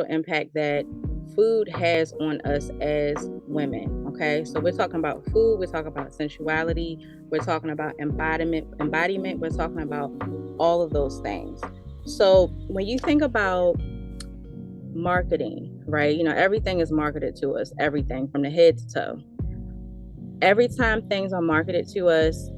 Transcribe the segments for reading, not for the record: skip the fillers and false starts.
impact that food has on us as women. Okay, so we're talking about food, we're talking about sensuality, we're talking about embodiment, we're talking about all of those things. So when you think about marketing, right? Everything is marketed to us, everything from the head to toe. Every time things are marketed to us,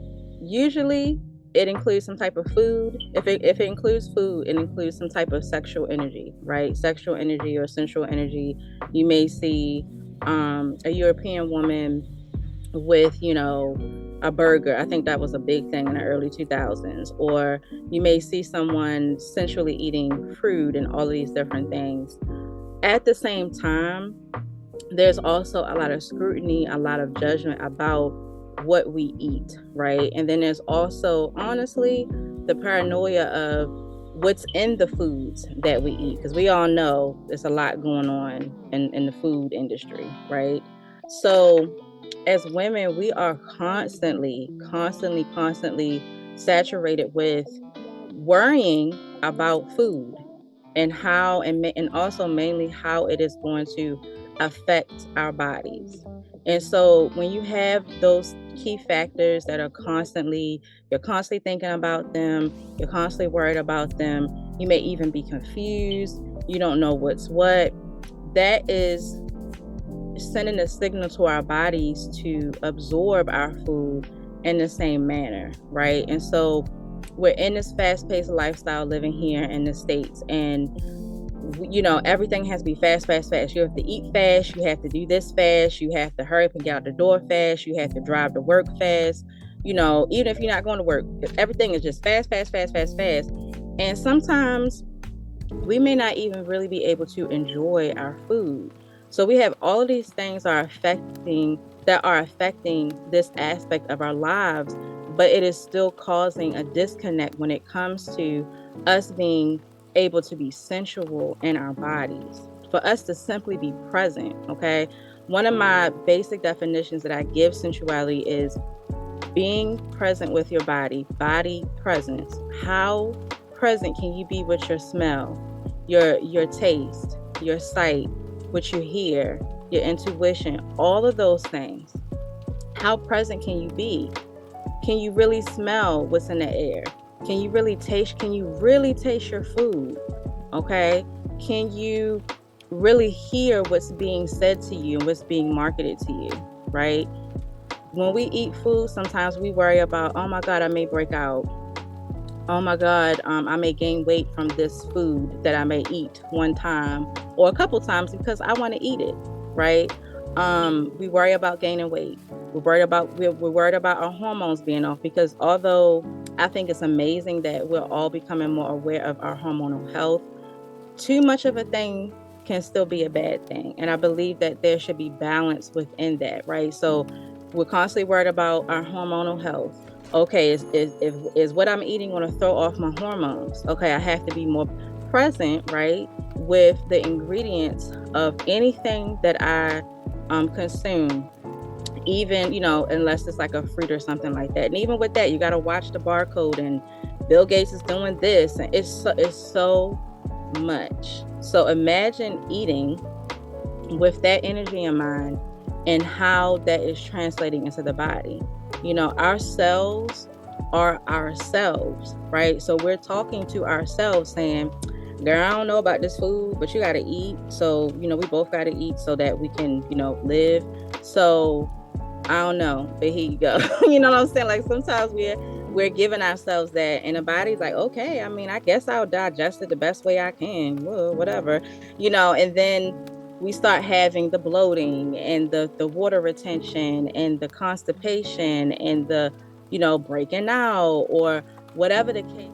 usually it includes some type of food. If it includes food, it includes some type of sexual energy, right? Sexual energy or sensual energy. You may see a European woman with, a burger. I think that was a big thing in the early 2000s. Or you may see someone sensually eating fruit and all of these different things. At the same time, there's also a lot of scrutiny, a lot of judgment about what we eat, right? And then there's also, honestly, the paranoia of what's in the foods that we eat, because we all know there's a lot going on in the food industry, right? So, as women, we are constantly saturated with worrying about food and how and also mainly how it is going to affect our bodies. And so when you have those key factors that are you're constantly thinking about them, you're constantly worried about them, you may even be confused, you don't know what's what. That is sending a signal to our bodies to absorb our food in the same manner, right? And so we're in this fast-paced lifestyle living here in the States, and everything has to be fast. You have to eat fast, you have to do this fast, you have to hurry up and get out the door fast, you have to drive to work fast. Even if you're not going to work, everything is just fast. And sometimes we may not even really be able to enjoy our food. So we have all of these things that are affecting this aspect of our lives, but it is still causing a disconnect when it comes to us being able to be sensual in our bodies, for us to simply be present. Okay. One of my basic definitions that I give sensuality is being present with your body presence. How present can you be with your smell, your taste, your sight, what you hear, your intuition, all of those things? How present can you be? Can you really smell what's in the air? Can you really taste your food? Okay? Can you really hear what's being said to you and what's being marketed to you, right? When we eat food, sometimes we worry about, oh my God, I may break out. Oh my God, I may gain weight from this food that I may eat one time or a couple times because I want to eat it, right? We worry about gaining weight. We're worried about our hormones being off, because although I think it's amazing that we're all becoming more aware of our hormonal health, too much of a thing can still be a bad thing. And I believe that there should be balance within that, right? So we're constantly worried about our hormonal health. Okay, is what I'm eating going to throw off my hormones? Okay, I have to be more present, right, with the ingredients of anything that I consume, even, unless it's like a fruit or something like that. And even with that, you got to watch the barcode, and Bill Gates is doing this, and it's so much. So imagine eating with that energy in mind and how that is translating into the body. Our cells are ourselves, right? So we're talking to ourselves saying, girl, I don't know about this food, but you got to eat. So, we both got to eat so that we can, live. So I don't know, but here you go. You know what I'm saying? Like, sometimes we're giving ourselves that, and the body's like, okay, I mean, I guess I'll digest it the best way I can. Well, whatever, and then we start having the bloating and the water retention and the constipation and the, breaking out or whatever the case.